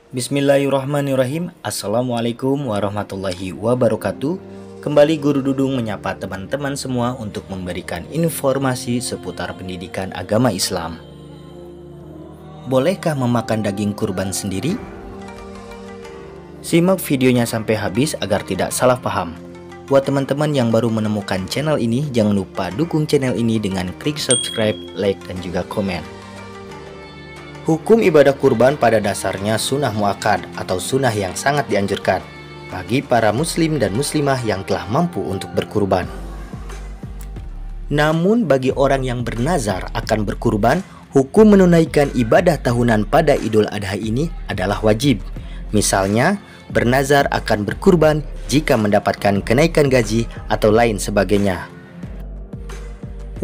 Bismillahirrahmanirrahim. Assalamualaikum warahmatullahi wabarakatuh. Kembali Guru Dudung menyapa teman-teman semua untuk memberikan informasi seputar pendidikan agama Islam. Bolehkah memakan daging kurban sendiri? Simak videonya sampai habis agar tidak salah paham. Buat teman-teman yang baru menemukan channel ini, jangan lupa dukung channel ini dengan klik subscribe, like, dan juga komen. Hukum ibadah kurban pada dasarnya sunnah muakkad atau sunnah yang sangat dianjurkan bagi para muslim dan muslimah yang telah mampu untuk berkurban. Namun bagi orang yang bernazar akan berkurban, hukum menunaikan ibadah tahunan pada Idul Adha ini adalah wajib. Misalnya, bernazar akan berkurban jika mendapatkan kenaikan gaji atau lain sebagainya.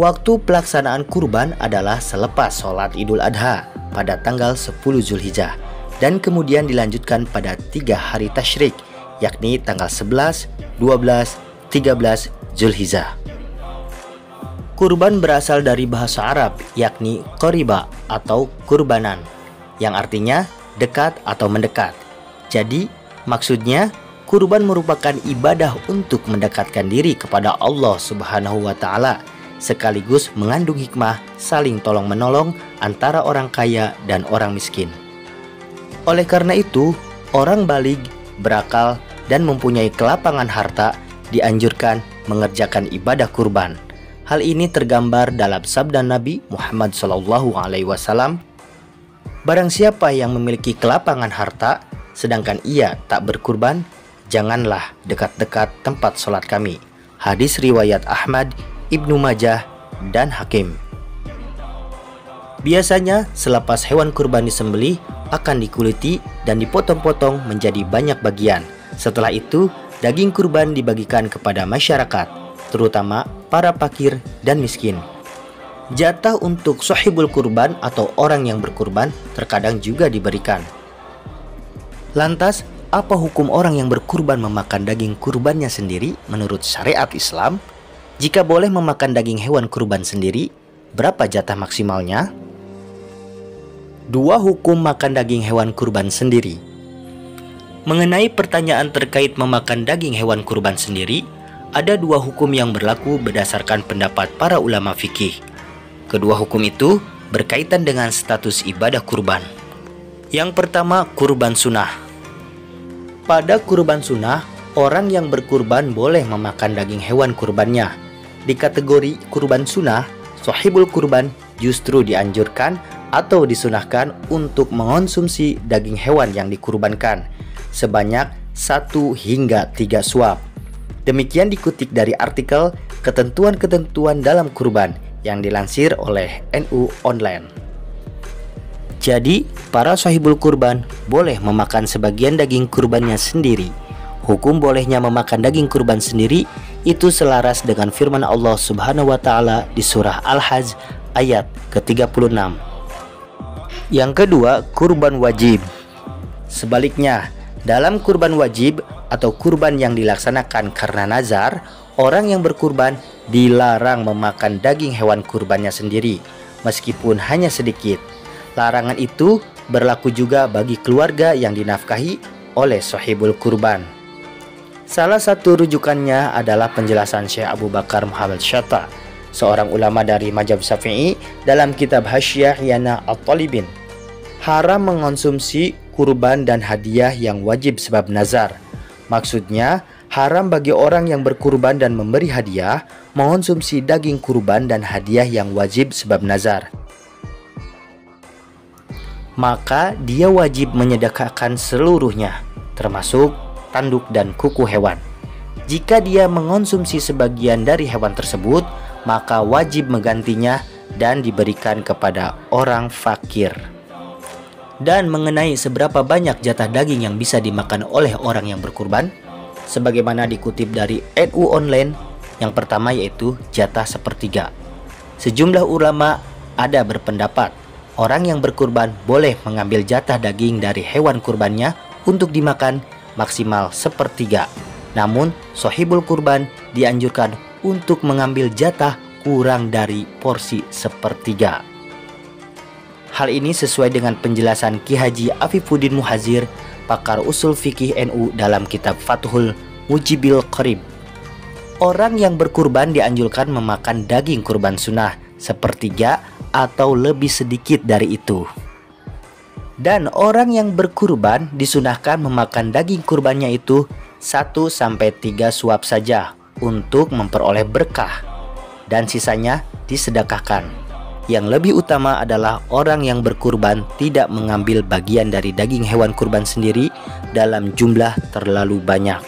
Waktu pelaksanaan kurban adalah selepas sholat Idul Adha pada tanggal 10 Zulhijjah dan kemudian dilanjutkan pada 3 hari tasyrik, yakni tanggal 11, 12, 13 Zulhijjah. Kurban berasal dari bahasa Arab, yakni qoriba atau kurbanan, yang artinya dekat atau mendekat. Jadi, maksudnya kurban merupakan ibadah untuk mendekatkan diri kepada Allah Subhanahu wa Ta'ala, sekaligus mengandung hikmah saling tolong-menolong antara orang kaya dan orang miskin. Oleh karena itu, orang baligh, berakal, dan mempunyai kelapangan harta dianjurkan mengerjakan ibadah kurban. Hal ini tergambar dalam sabda Nabi Muhammad SAW, "Barang siapa yang memiliki kelapangan harta, sedangkan ia tak berkurban, janganlah dekat-dekat tempat sholat kami." Hadis riwayat Ahmad, Ibnu Majah, dan Hakim. Biasanya selepas hewan kurban disembelih akan dikuliti dan dipotong-potong menjadi banyak bagian. Setelah itu daging kurban dibagikan kepada masyarakat, terutama para fakir dan miskin. Jatah untuk sahibul kurban atau orang yang berkurban terkadang juga diberikan. Lantas, apa hukum orang yang berkurban memakan daging kurbannya sendiri menurut syariat Islam? Jika boleh memakan daging hewan kurban sendiri, berapa jatah maksimalnya? 2 hukum makan daging hewan kurban sendiri. Mengenai pertanyaan terkait memakan daging hewan kurban sendiri, ada 2 hukum yang berlaku berdasarkan pendapat para ulama fikih. Kedua hukum itu berkaitan dengan status ibadah kurban. Yang pertama, kurban sunnah. Pada kurban sunnah, orang yang berkurban boleh memakan daging hewan kurbannya. Di kategori kurban sunnah, sahibul kurban justru dianjurkan atau disunahkan untuk mengonsumsi daging hewan yang dikurbankan sebanyak 1 hingga 3 suap. Demikian dikutip dari artikel Ketentuan-ketentuan dalam kurban yang dilansir oleh NU Online. Jadi, para sahibul kurban boleh memakan sebagian daging kurbannya sendiri. Hukum bolehnya memakan daging kurban sendiri itu selaras dengan firman Allah Subhanahu wa Ta'ala di surah Al-Hajj ayat ke-36. Yang kedua, kurban wajib. Sebaliknya, dalam kurban wajib atau kurban yang dilaksanakan karena nazar, orang yang berkurban dilarang memakan daging hewan kurbannya sendiri, meskipun hanya sedikit. Larangan itu berlaku juga bagi keluarga yang dinafkahi oleh sahibul kurban. Salah satu rujukannya adalah penjelasan Syekh Abu Bakar Muhammad Syatta, seorang ulama dari mazhab Syafi'i, dalam kitab Hasyiah Yana At-Talibin. Haram mengonsumsi kurban dan hadiah yang wajib sebab nazar. Maksudnya, haram bagi orang yang berkurban dan memberi hadiah mengonsumsi daging kurban dan hadiah yang wajib sebab nazar. Maka dia wajib menyedekahkan seluruhnya, termasuk tanduk dan kuku hewan. Jika dia mengonsumsi sebagian dari hewan tersebut, maka wajib menggantinya dan diberikan kepada orang fakir. Dan mengenai seberapa banyak jatah daging yang bisa dimakan oleh orang yang berkurban, sebagaimana dikutip dari NU Online, yang pertama yaitu jatah 1/3. Sejumlah ulama ada berpendapat orang yang berkurban boleh mengambil jatah daging dari hewan kurbannya untuk dimakan maksimal 1/3. Namun, sahibul kurban dianjurkan untuk mengambil jatah kurang dari porsi 1/3. Hal ini sesuai dengan penjelasan Ki Haji Afifuddin Muhadzir, pakar usul fikih NU dalam kitab Fathul Mujibil Qarib. Orang yang berkurban dianjurkan memakan daging kurban sunnah sepertiga atau lebih sedikit dari itu. Dan orang yang berkurban disunahkan memakan daging kurbannya itu 1-3 suap saja untuk memperoleh berkah, dan sisanya disedekahkan. Yang lebih utama adalah orang yang berkurban tidak mengambil bagian dari daging hewan kurban sendiri dalam jumlah terlalu banyak.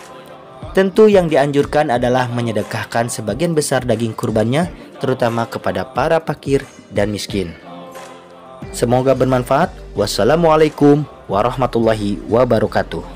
Tentu yang dianjurkan adalah menyedekahkan sebagian besar daging kurbannya, terutama kepada para fakir dan miskin. Semoga bermanfaat. Wassalamualaikum warahmatullahi wabarakatuh.